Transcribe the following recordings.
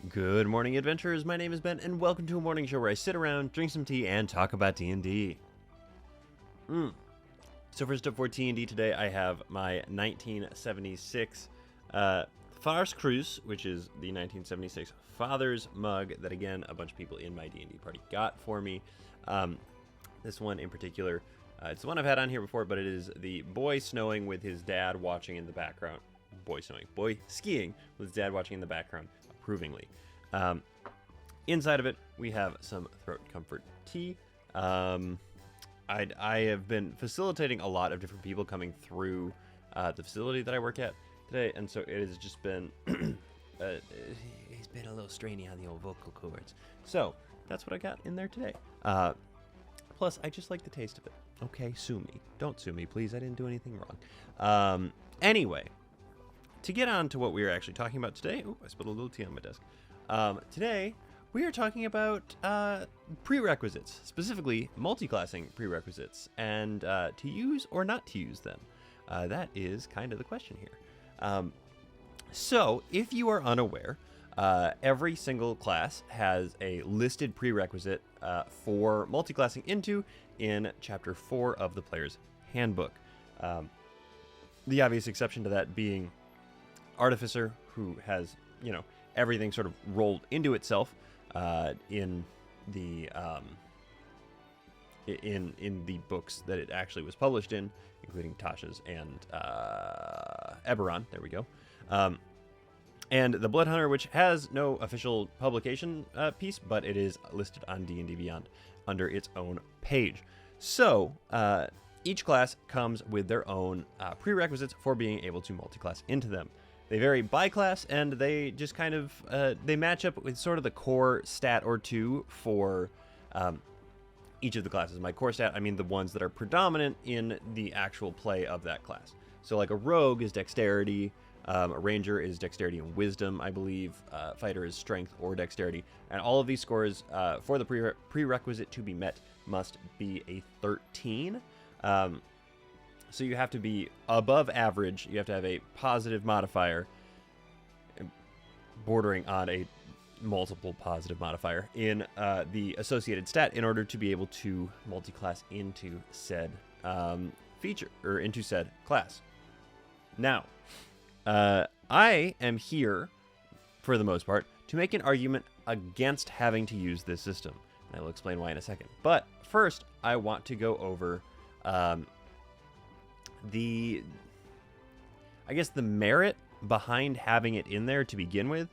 Good morning, adventurers. My name is Ben, and welcome to a morning show where I sit around, drink some tea, and talk about D&D. So first up for T&D today, I have my 1976 Farce Cruz, which is the 1976 Father's Mug that, again, a bunch of people in my D&D party got for me. This one in particular, it's the one I've had on here before, but it is the boy snowing with his dad watching in the background. Boy skiing with his dad watching in the background approvingly. Inside of it, we have some throat comfort tea. I have been facilitating a lot of different people coming through the facility that I work at today, and so it has just been he's been a little strainy on the old vocal cords. So that's what I got in there today. Plus, I just like the taste of it. Okay, sue me. Don't sue me, please. I didn't do anything wrong. Anyway, to get on to what we are actually talking about today, I spilled a little tea on my desk. Today, we are talking about prerequisites, specifically multiclassing prerequisites, and to use or not to use them. That is kind of the question here. So, if you are unaware, every single class has a listed prerequisite for multiclassing into in Chapter 4 of the Player's Handbook. The obvious exception to that being Artificer, who has, everything sort of rolled into itself in the books that it actually was published in, including Tasha's and Eberron. There we go. And the Blood Hunter, which has no official publication piece, but it is listed on D&D Beyond under its own page. So each class comes with their own prerequisites for being able to multiclass into them. They vary by class, and they just kind of they match up with sort of the core stat or two for each of the classes. My core stat, I mean the ones that are predominant in the actual play of that class. So like a rogue is dexterity, a ranger is dexterity and wisdom, I believe, fighter is strength or dexterity, and all of these scores for the prerequisite to be met must be a 13. So you have to be above average, you have to have a positive modifier bordering on a multiple positive modifier in the associated stat in order to be able to multiclass into said feature, or into said class. Now, I am here, for the most part, to make an argument against having to use this system. And I will explain why in a second. But first, I want to go over the merit behind having it in there to begin with,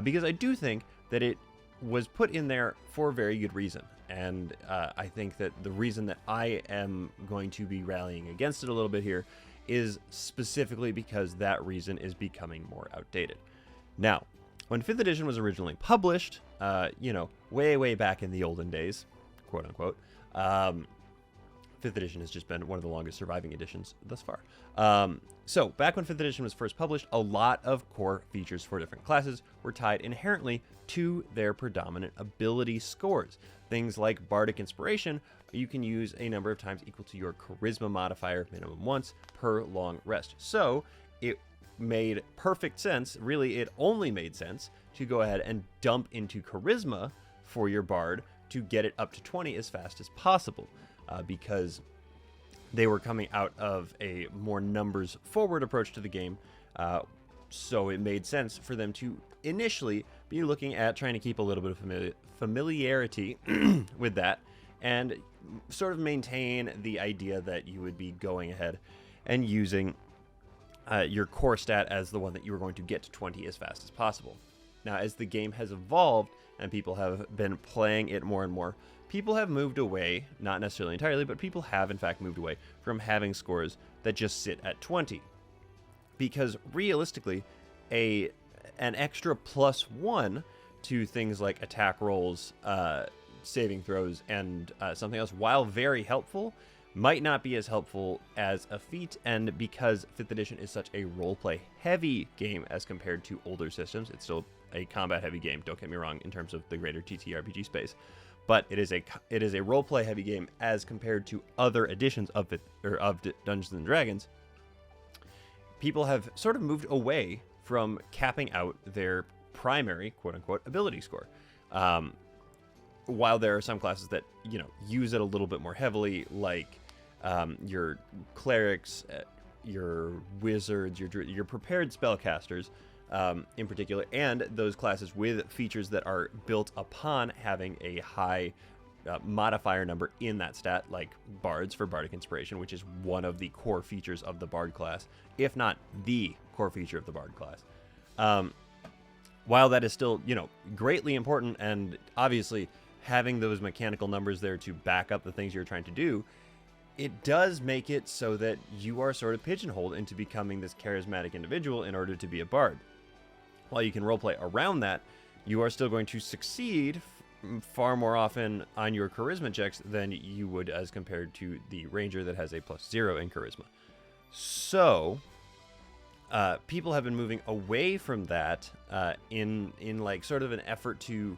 because I do think that it was put in there for a very good reason. And I think that the reason that I am going to be rallying against it a little bit here is specifically because that reason is becoming more outdated. Now, when 5th edition was originally published, way back in the olden days, quote unquote, 5th edition has just been one of the longest surviving editions thus far. So back when 5th edition was first published, a lot of core features for different classes were tied inherently to their predominant ability scores. Things like Bardic Inspiration, you can use a number of times equal to your Charisma modifier minimum once per long rest. So it made perfect sense, really it only made sense, to go ahead and dump into Charisma for your Bard to get it up to 20 as fast as possible. Because they were coming out of a more numbers forward approach to the game. So it made sense for them to initially be looking at trying to keep a little bit of familiarity with that and sort of maintain the idea that you would be going ahead and using your core stat as the one that you were going to get to 20 as fast as possible. Now, as the game has evolved and people have been playing it more and more, people have moved away, not necessarily entirely, but people have in fact moved away from having scores that just sit at 20. Because realistically, an extra +1 to things like attack rolls, saving throws, and something else, while very helpful, might not be as helpful as a feat. And because 5th edition is such a roleplay heavy game as compared to older systems, it's still a combat heavy game, don't get me wrong, in terms of the greater TTRPG space. But it is a roleplay heavy game as compared to other editions of Dungeons and Dragons. People have sort of moved away from capping out their primary quote-unquote ability score. While there are some classes that, you know, use it a little bit more heavily, like your clerics, your wizards, your prepared spellcasters in particular, and those classes with features that are built upon having a high modifier number in that stat, like bards for bardic inspiration, which is one of the core features of the bard class, if not the core feature of the bard class. While that is still, you know, greatly important, and obviously having those mechanical numbers there to back up the things you're trying to do, it does make it so that you are sort of pigeonholed into becoming this charismatic individual in order to be a bard. While you can roleplay around that, you are still going to succeed far more often on your charisma checks than you would as compared to the ranger that has a +0 in charisma. So people have been moving away from that in like sort of an effort to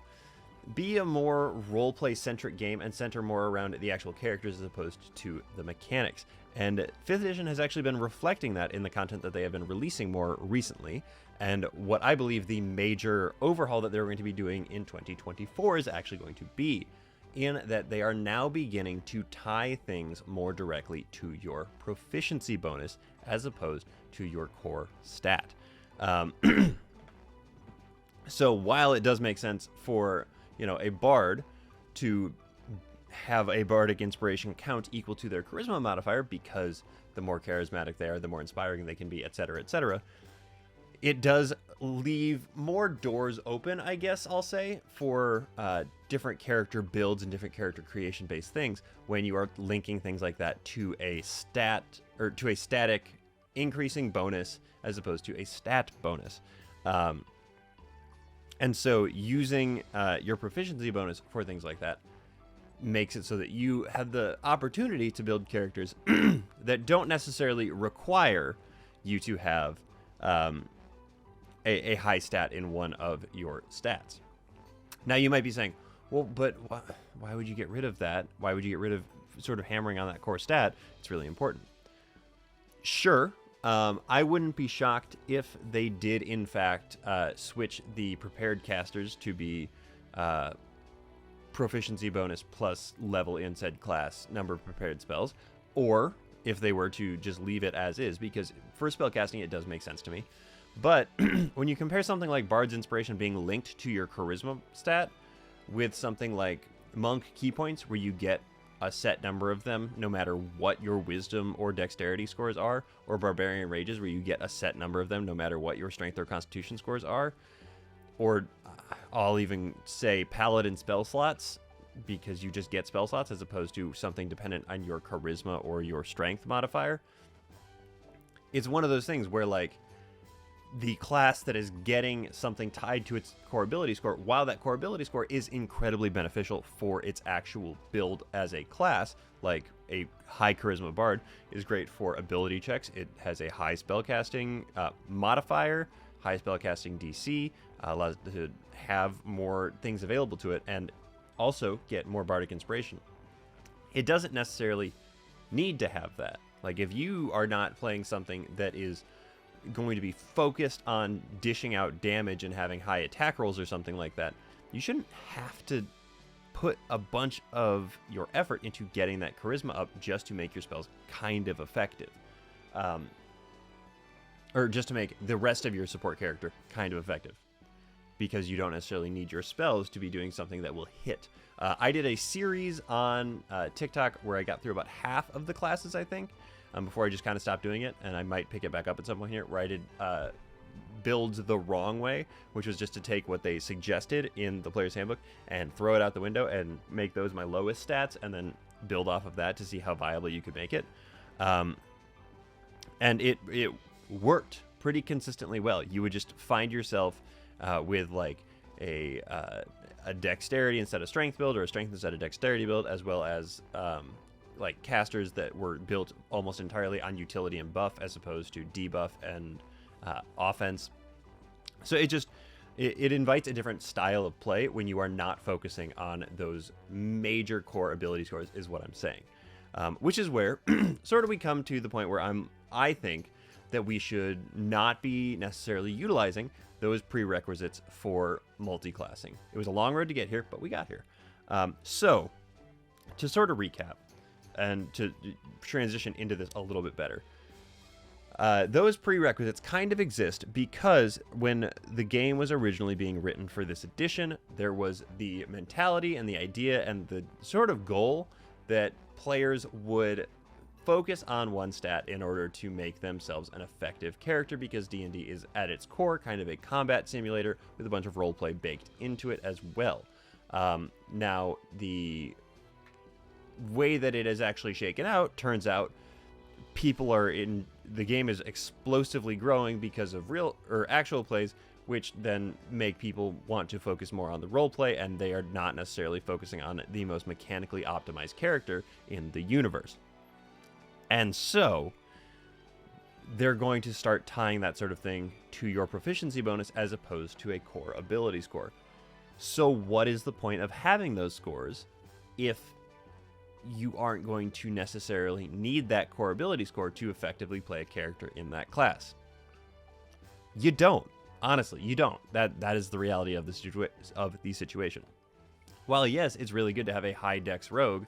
be a more roleplay centric game and center more around the actual characters as opposed to the mechanics. And 5th edition has actually been reflecting that in the content that they have been releasing more recently. And what I believe the major overhaul that they're going to be doing in 2024 is actually going to be, in that they are now beginning to tie things more directly to your proficiency bonus as opposed to your core stat. So while it does make sense for, you know, a bard to have a bardic inspiration count equal to their charisma modifier, because the more charismatic they are, the more inspiring they can be, etc., etc., it does leave more doors open, I guess I'll say, for different character builds and different character creation based things when you are linking things like that to a stat, or to a static increasing bonus as opposed to a stat bonus. And so using your proficiency bonus for things like that makes it so that you have the opportunity to build characters that don't necessarily require you to have a high stat in one of your stats. Now you might be saying, well, but why would you get rid of that? Why would you get rid of sort of hammering on that core stat? It's really important. Sure. I wouldn't be shocked if they did, in fact, switch the prepared casters to be proficiency bonus plus level in said class number of prepared spells, or if they were to just leave it as is, because for spellcasting it does make sense to me. But when you compare something like Bard's Inspiration being linked to your charisma stat with something like Monk Key Points, where you get a set number of them no matter what your wisdom or dexterity scores are, or Barbarian Rages, where you get a set number of them no matter what your strength or constitution scores are, or I'll even say Paladin spell slots, because you just get spell slots as opposed to something dependent on your charisma or your strength modifier. It's one of those things where, like, the class that is getting something tied to its core ability score, while that core ability score is incredibly beneficial for its actual build as a class, like a high charisma bard is great for ability checks. It has a high spellcasting modifier, high spellcasting DC, allows it to have more things available to it, and also get more bardic inspiration. It doesn't necessarily need to have that. Like, if you are not playing something that is going to be focused on dishing out damage and having high attack rolls or something like that, you shouldn't have to put a bunch of your effort into getting that charisma up just to make your spells kind of effective. Or just to make the rest of your support character kind of effective, because you don't necessarily need your spells to be doing something that will hit. I did a series on TikTok where I got through about half of the classes, I think, before I just kind of stopped doing it, and I might pick it back up at some point here, where I did builds the wrong way, which was just to take what they suggested in the player's handbook and throw it out the window and make those my lowest stats, and then build off of that to see how viable you could make it. And it worked pretty consistently well. You would just find yourself with like a dexterity instead of strength build, or a strength instead of dexterity build, as well as like casters that were built almost entirely on utility and buff as opposed to debuff and offense. So it invites a different style of play when you are not focusing on those major core ability scores, is what I'm saying. Which is where sort of we come to the point where I think that we should not be necessarily utilizing those prerequisites for multiclassing. It was a long road to get here, but we got here. So, to sort of recap and to transition into this a little bit better, those prerequisites kind of exist because when the game was originally being written for this edition, there was the mentality and the idea and the sort of goal that players would focus on one stat in order to make themselves an effective character, because D&D is at its core kind of a combat simulator with a bunch of roleplay baked into it as well. Now, the way that it has actually shaken out, turns out people are in the game is explosively growing because of real or actual plays, which then make people want to focus more on the role play, and they are not necessarily focusing on the most mechanically optimized character in the universe. And so they're going to start tying that sort of thing to your proficiency bonus as opposed to a core ability score. So what is the point of having those scores if you aren't going to necessarily need that core ability score to effectively play a character in that class? You don't. Honestly, you don't. That is the reality of the situation. While yes, it's really good to have a high dex rogue,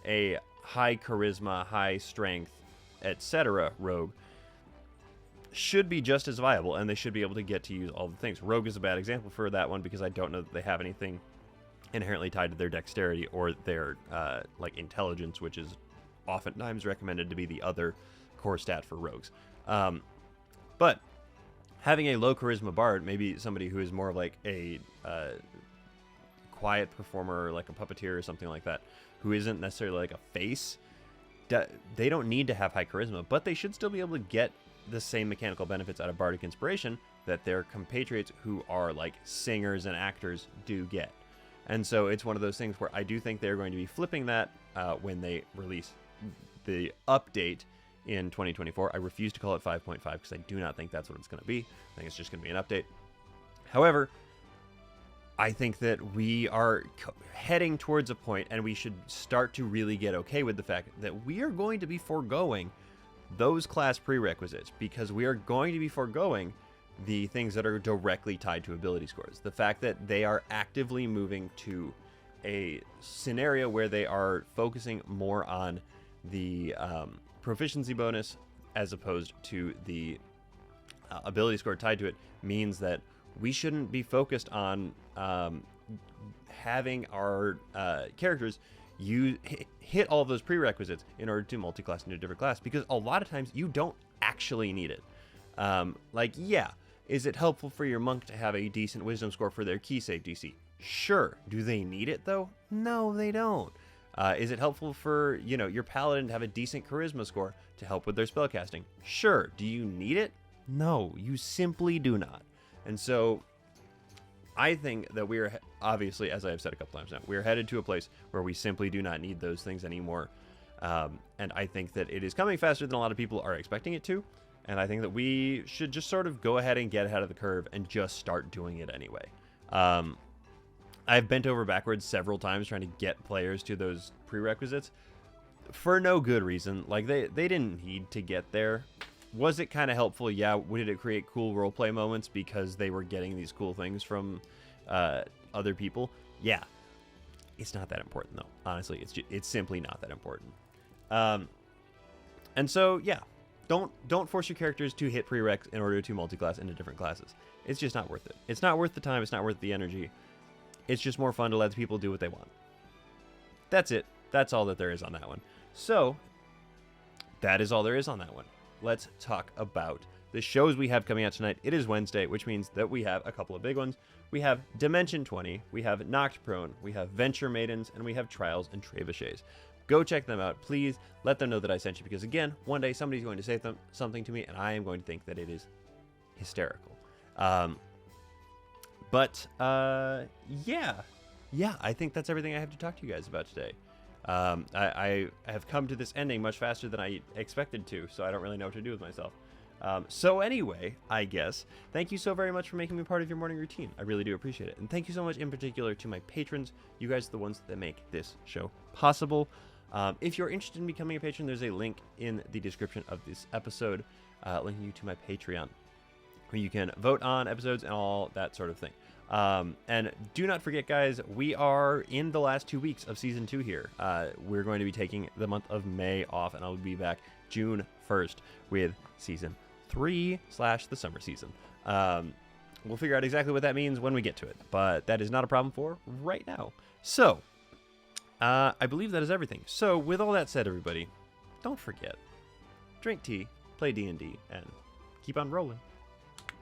a high charisma, high strength, etc. rogue should be just as viable, and they should be able to get to use all the things. Rogue is a bad example for that one because I don't know that they have anything inherently tied to their dexterity or their like intelligence, which is oftentimes recommended to be the other core stat for rogues. But having a low charisma bard, maybe somebody who is more of like a quiet performer, like a puppeteer or something like that, who isn't necessarily like a face, they don't need to have high charisma, but they should still be able to get the same mechanical benefits out of bardic inspiration that their compatriots who are like singers and actors do get. And so it's one of those things where I do think they're going to be flipping that when they release the update in 2024. I refuse to call it 5.5 because I do not think that's what it's going to be. I think it's just going to be an update. However, I think that we are heading towards a point, and we should start to really get okay with the fact that we are going to be foregoing those class prerequisites, because we are going to be foregoing the things that are directly tied to ability scores. The fact that they are actively moving to a scenario where they are focusing more on the proficiency bonus as opposed to the ability score tied to it means that we shouldn't be focused on having our characters hit all of those prerequisites in order to multi-class into a different class, because a lot of times you don't actually need it. Is it helpful for your monk to have a decent wisdom score for their key save DC? Sure. Do they need it though? No, they don't. Is it helpful for, your paladin to have a decent charisma score to help with their spellcasting? Sure. Do you need it? No, you simply do not. And so I think that we are, obviously, as I've said a couple times now, we're headed to a place where we simply do not need those things anymore. And I think that it is coming faster than a lot of people are expecting it to. And I think that we should just sort of go ahead and get ahead of the curve and just start doing it anyway. I've bent over backwards several times trying to get players to those prerequisites for no good reason. Like, they didn't need to get there. Was it kind of helpful? Yeah. Did it create cool roleplay moments because they were getting these cool things from other people? Yeah. It's not that important, though. Honestly, it's simply not that important. And so, yeah. Don't force your characters to hit prereqs in order to multiclass into different classes. It's just not worth it. It's not worth the time. It's not worth the energy. It's just more fun to let people do what they want. That's it. That's all that there is on that one. So, that is all there is on that one. Let's talk about the shows we have coming out tonight. It is Wednesday, which means that we have a couple of big ones. We have Dimension 20, we have Noctprone, we have Venture Maidens, and we have Trials and Trebuchets. Go check them out. Please let them know that I sent you, because, again, one day somebody's going to say something to me, and I am going to think that it is hysterical. Yeah, I think that's everything I have to talk to you guys about today. I have come to this ending much faster than I expected to, so I don't really know what to do with myself. So anyway, I guess, thank you so very much for making me part of your morning routine. I really do appreciate it. And thank you so much in particular to my patrons. You guys are the ones that make this show possible. If you're interested in becoming a patron, there's a link in the description of this episode. linking you to my Patreon, where you can vote on episodes and all that sort of thing. And do not forget, guys, we are in the last 2 weeks of Season 2 here. We're going to be taking the month of May off, and I'll be back June 1st with Season 3 / the summer season. We'll figure out exactly what that means when we get to it, but that is not a problem for right now. So, I believe that is everything. So, with all that said, everybody, don't forget, drink tea, play D&D, and keep on rolling.